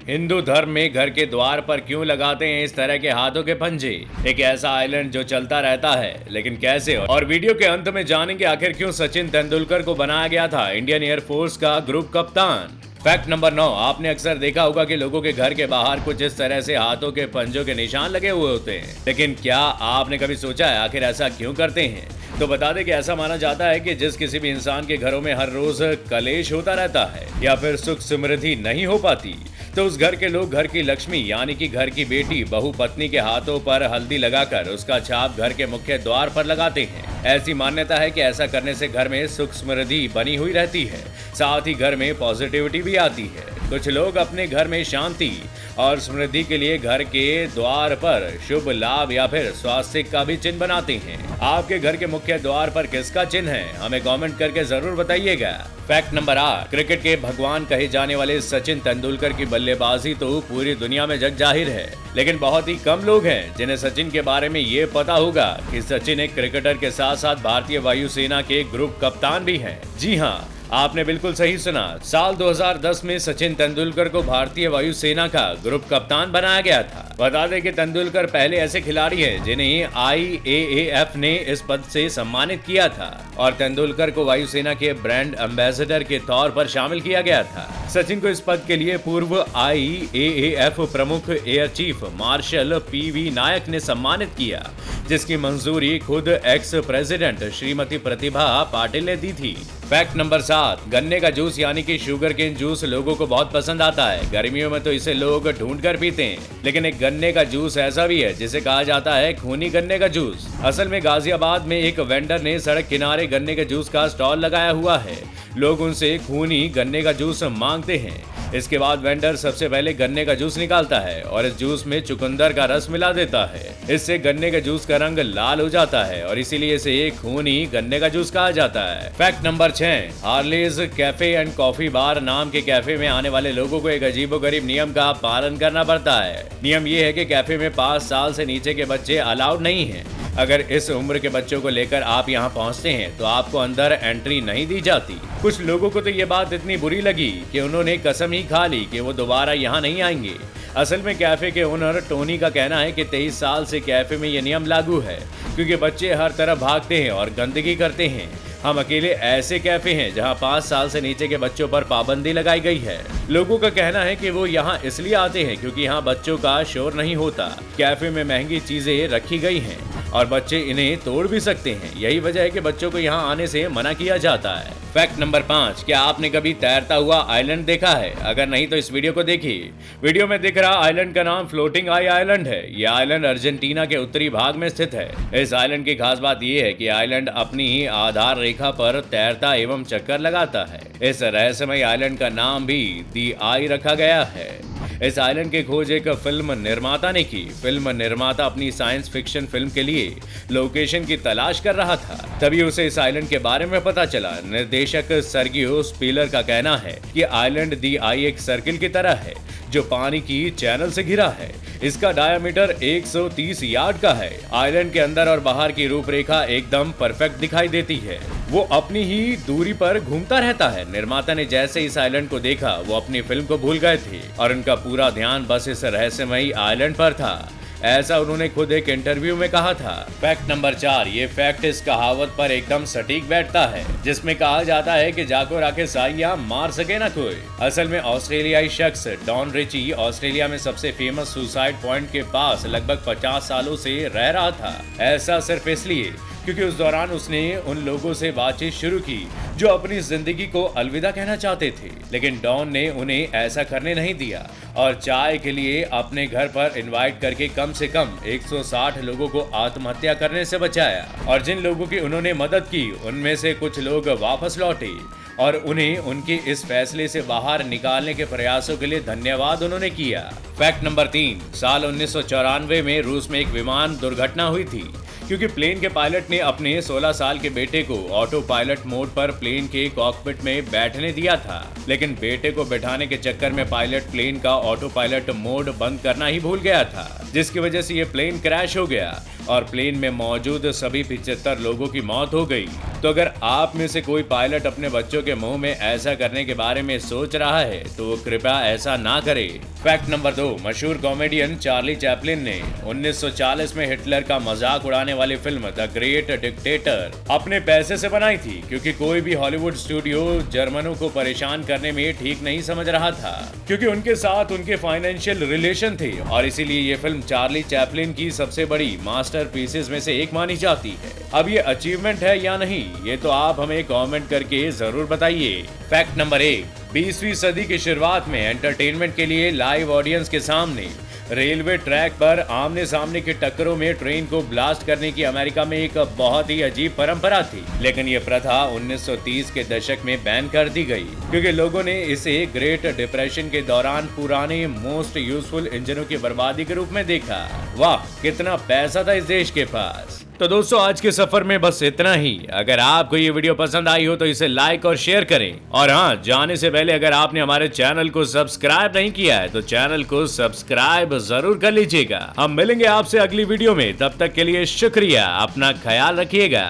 हिंदू धर्म में घर के द्वार पर क्यों लगाते हैं इस तरह के हाथों के पंजे? एक ऐसा आइलैंड जो चलता रहता है, लेकिन कैसे? और वीडियो के अंत में जानेंगे आखिर क्यों सचिन तेंदुलकर को बनाया गया था इंडियन एयरफोर्स का ग्रुप कप्तान। फैक्ट नंबर 9, आपने अक्सर देखा होगा कि लोगों के घर के बाहर कुछ इस तरह से हाथों के पंजों के निशान लगे हुए होते हैं, लेकिन क्या आपने कभी सोचा है आखिर ऐसा क्यों करते हैं? तो बता दें कि ऐसा माना जाता है कि जिस किसी भी इंसान के घरों में हर रोज कलेश होता रहता है या फिर सुख समृद्धि नहीं हो पाती, तो उस घर के लोग घर की लक्ष्मी यानी कि घर की बेटी बहू पत्नी के हाथों पर हल्दी लगाकर उसका छाप घर के मुख्य द्वार पर लगाते हैं। ऐसी मान्यता है कि ऐसा करने से घर में सुख समृद्धि बनी हुई रहती है, साथ ही घर में पॉजिटिविटी भी आती है। कुछ लोग अपने घर में शांति और समृद्धि के लिए घर के द्वार पर शुभ लाभ या फिर स्वास्थ्य का भी चिन्ह बनाते हैं। आपके घर के मुख्य द्वार पर किसका चिन्ह है, हमें कमेंट करके जरूर बताइएगा। फैक्ट नंबर 8, क्रिकेट के भगवान कहे जाने वाले सचिन तेंदुलकर की बल्लेबाजी तो पूरी दुनिया में जग जाहिर है, लेकिन बहुत ही कम लोग हैं जिन्हें सचिन के बारे में ये पता होगा कि सचिन एक क्रिकेटर के साथ साथ भारतीय वायुसेना के ग्रुप कप्तान भी हैं। जी हाँ, आपने बिल्कुल सही सुना। साल 2010 में सचिन तेंदुलकर को भारतीय वायुसेना का ग्रुप कप्तान बनाया गया था। बता दें कि तेंदुलकर पहले ऐसे खिलाड़ी हैं जिन्हें IAAF ने इस पद से सम्मानित किया था और तेंदुलकर को वायुसेना के ब्रांड एम्बेसडर के तौर पर शामिल किया गया था। सचिन को इस पद के लिए पूर्व IAAF प्रमुख एयर चीफ मार्शल PV नायक ने सम्मानित किया, जिसकी मंजूरी खुद एक्स प्रेसिडेंट श्रीमती प्रतिभा पाटिल ने दी थी। फैक्ट नंबर 7, गन्ने का जूस यानी कि शुगर केन जूस लोगों को बहुत पसंद आता है। गर्मियों में तो इसे लोग ढूंढ कर पीते हैं, लेकिन एक गन्ने का जूस ऐसा भी है जिसे कहा जाता है खूनी गन्ने का जूस। असल में गाजियाबाद में एक वेंडर ने सड़क किनारे गन्ने के जूस का स्टॉल लगाया हुआ है। लोग उनसे खूनी गन्ने का जूस मांगते हैं। इसके बाद वेंडर सबसे पहले गन्ने का जूस निकालता है और इस जूस में चुकंदर का रस मिला देता है। इससे गन्ने के जूस का रंग लाल हो जाता है और इसीलिए इसे खूनी गन्ने का जूस कहा जाता है। Fact number 6, Harley's cafe and coffee bar नाम के कैफे में आने वाले लोगों को एक अजीबोगरीब नियम का पालन करना पड़ता है। नियम ये है कि कैफे में 5 साल से नीचे के बच्चे अलाउड नहीं हैं। अगर इस उम्र के बच्चों को लेकर आप यहाँ पहुँचते हैं तो आपको अंदर एंट्री नहीं दी जाती। कुछ लोगों को तो ये बात इतनी बुरी लगी कि उन्होंने कसम ही खा ली कि वो दोबारा यहाँ नहीं आएंगे। असल में कैफे के ओनर टोनी का कहना है कि 23 साल से कैफे में ये नियम लागू है, क्योंकि बच्चे हर तरफ भागते हैं और गंदगी करते हैं। हम अकेले ऐसे कैफे हैं जहां 5 साल से नीचे के बच्चों पर पाबंदी लगाई गई है। लोगों का कहना है कि वो यहां इसलिए आते हैं क्योंकि यहां बच्चों का शोर नहीं होता। कैफे में महंगी चीजें रखी गई हैं और बच्चे इन्हें तोड़ भी सकते हैं। यही वजह है कि बच्चों को यहां आने से मना किया जाता है। फैक्ट नंबर 5, क्या आपने कभी तैरता हुआ आइलैंड देखा है? अगर नहीं तो इस वीडियो को देखिए। वीडियो में दिख रहा आइलैंड का नाम फ्लोटिंग आई आइलैंड है। यह आइलैंड अर्जेंटीना के उत्तरी भाग में स्थित है। इस आइलैंड की खास बात यह है कि आइलैंड अपनी ही आधार रेखा पर तैरता एवं चक्कर लगाता है। इस रहस्यमय आइलैंड का नाम भी दी आई रखा गया है। इस आइलैंड की खोज एक फिल्म निर्माता ने की। फिल्म निर्माता अपनी साइंस फिक्शन फिल्म के लिए लोकेशन की तलाश कर रहा था, तभी उसे इस आइलैंड के बारे में पता चला। निर्देशक सर्गियो स्पीलर का कहना है कि आइलैंड दी आई एक सर्किल की तरह है जो पानी की चैनल से घिरा है। इसका डायमीटर 130 यार्ड का है। आइलैंड के अंदर और बाहर की रूपरेखा एकदम परफेक्ट दिखाई देती है। वो अपनी ही दूरी पर घूमता रहता है। निर्माता ने जैसे इस आइलैंड को देखा वो अपनी फिल्म को भूल गए थे और उनका पूरा ध्यान बस इस रहस्यमयी आइलैंड पर था। ऐसा उन्होंने खुद एक इंटरव्यू में कहा था। फैक्ट नंबर 4, ये फैक्ट इस कहावत पर एकदम सटीक बैठता है जिसमें कहा जाता है कि जाको राके साइया मार सके ना कोई। असल में ऑस्ट्रेलियाई शख्स डॉन रिची ऑस्ट्रेलिया में सबसे फेमस सुसाइड पॉइंट के पास लगभग 50 सालों से रह रहा था। ऐसा सिर्फ इसलिए क्योंकि उस दौरान उसने उन लोगों से बातचीत शुरू की जो अपनी जिंदगी को अलविदा कहना चाहते थे, लेकिन डॉन ने उन्हें ऐसा करने नहीं दिया और चाय के लिए अपने घर पर इनवाइट करके कम से कम 160 लोगों को आत्महत्या करने से बचाया। और जिन लोगों की उन्होंने मदद की उनमें से कुछ लोग वापस लौटे और उन्हें उनके इस फैसले से बाहर निकालने के प्रयासों के लिए धन्यवाद उन्होंने किया। फैक्ट नंबर 3, साल 1994 में रूस में एक विमान दुर्घटना हुई थी क्योंकि प्लेन के पायलट ने अपने 16 साल के बेटे को ऑटो पायलट मोड पर प्लेन के कॉकपिट में बैठने दिया था। लेकिन बेटे को बैठाने के चक्कर में पायलट प्लेन का ऑटो पायलट मोड बंद करना ही भूल गया था, जिसकी वजह से ये प्लेन क्रैश हो गया और प्लेन में मौजूद सभी 75 लोगों की मौत हो गई। तो अगर आप में से कोई पायलट अपने बच्चों के मुंह में ऐसा करने के बारे में सोच रहा है तो वो कृपया ऐसा ना करे। फैक्ट नंबर 2, मशहूर कॉमेडियन चार्ली चैपलिन ने 1940 में हिटलर का मजाक उड़ाने वाली फिल्म द ग्रेट डिक्टेटर अपने पैसे से बनाई थी, क्योंकि कोई भी हॉलीवुड स्टूडियो जर्मनों को परेशान करने में ठीक नहीं समझ रहा था, क्योंकि उनके साथ उनके फाइनेंशियल रिलेशन थे और इसीलिए ये फिल्म चार्ली चैपलिन की सबसे बड़ी मास्टरपीसेस में से एक मानी जाती है। अब ये अचीवमेंट है या नहीं, ये तो आप हमें कमेंट करके जरूर बताइए। फैक्ट नंबर 1, 20वीं सदी की शुरुआत में एंटरटेनमेंट के लिए लाइव ऑडियंस के सामने रेलवे ट्रैक पर आमने सामने की टक्करों में ट्रेन को ब्लास्ट करने की अमेरिका में एक बहुत ही अजीब परंपरा थी, लेकिन ये प्रथा 1930 के दशक में बैन कर दी गई, क्योंकि लोगों ने इसे ग्रेट डिप्रेशन के दौरान पुराने मोस्ट यूजफुल इंजनों की बर्बादी के रूप में देखा। वाह, कितना पैसा था इस देश के पास। तो दोस्तों, आज के सफर में बस इतना ही। अगर आपको ये वीडियो पसंद आई हो तो इसे लाइक और शेयर करें, और हाँ, जाने से पहले अगर आपने हमारे चैनल को सब्सक्राइब नहीं किया है तो चैनल को सब्सक्राइब जरूर कर लीजिएगा। हम मिलेंगे आपसे अगली वीडियो में, तब तक के लिए शुक्रिया, अपना ख्याल रखिएगा।